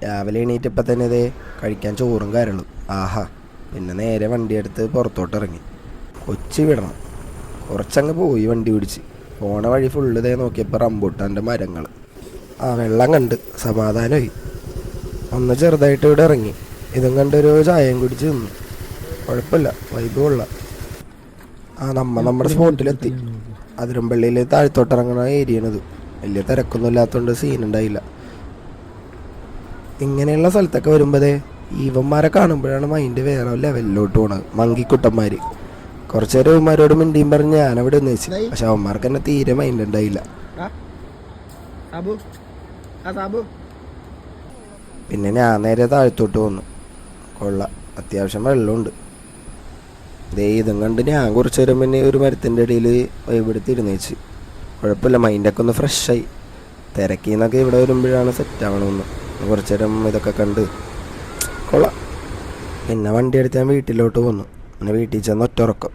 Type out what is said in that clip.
രാവിലെ എണീറ്റപ്പോൾ തന്നെ ഇതേ കഴിക്കാൻ ചോറും കാര്യങ്ങളും. ആഹാ. പിന്നെ നേരെ വണ്ടിയെടുത്ത് പുറത്തോട്ട് ഇറങ്ങി. കൊച്ചി വിടണം. കുറച്ചങ്ങ് പോയി വണ്ടി പിടിച്ച്. പോണ വഴി ഫുള്ള് ഇതേ നോക്കിയപ്പോൾ റംബൂട്ടാൻ്റെ മരങ്ങൾ. വെള്ളം കണ്ട് സമാധാനമായി. ഒന്ന് ചെറുതായിട്ട് ഇവിടെ ഇറങ്ങി. ഇതും കണ്ടൊരു ചായയും കുടിച്ച് നിന്നു. കുഴപ്പമില്ല, വൈബ് കൊള്ളാം. നമ്മുടെ സ്പോട്ടിലെത്തി. അതിരമ്പള്ളിയിൽ താഴത്തോട്ടിറങ്ങണ ഏരിയയാണിത്. വലിയ തിരക്കൊന്നും ഇല്ലാത്തതുകൊണ്ട് സീനുണ്ടായില്ല. ഇങ്ങനെയുള്ള സ്ഥലത്തൊക്കെ വരുമ്പോഴേ ഇവന്മാരെ കാണുമ്പോഴാണ് മൈൻഡ് വേറെ ലെവലിലോട്ട് പോണത്. മങ്കിക്കുട്ടന്മാർ. കുറച്ച് നേരം ഇവന്മാരോട് മിണ്ടിയും പറഞ്ഞ് ഞാനവിടെ നിന്ന് വെച്ചു. പക്ഷെ അവന്മാർക്ക് തന്നെ തീരെ മൈൻഡ് ഉണ്ടായില്ല. പിന്നെ ഞാൻ നേരെ താഴത്തോട്ട് വന്നു. കൊള്ളാം, അത്യാവശ്യം വെള്ളമുണ്ട്. ഇതും കണ്ട് ഞാൻ കുറച്ച് നേരം പിന്നെ ഒരു മരത്തിൻ്റെ ഇടയിൽ വൈബെടുത്ത് ഇരുന്നേച്ച്. കുഴപ്പമില്ല, മൈൻഡൊക്കെ ഒന്ന് ഫ്രഷായി. തിരക്കിന്നൊക്കെ ഇവിടെ വരുമ്പോഴാണ് സെറ്റാവണമെന്ന്. കുറച്ച് നേരം ഇതൊക്കെ കണ്ട് കൊള്ളാം. പിന്നെ വണ്ടി എടുത്ത് ഞാൻ വീട്ടിലോട്ട് വന്നു. പിന്നെ വീട്ടിൽ ചെന്ന് ഒറ്റുറക്കം.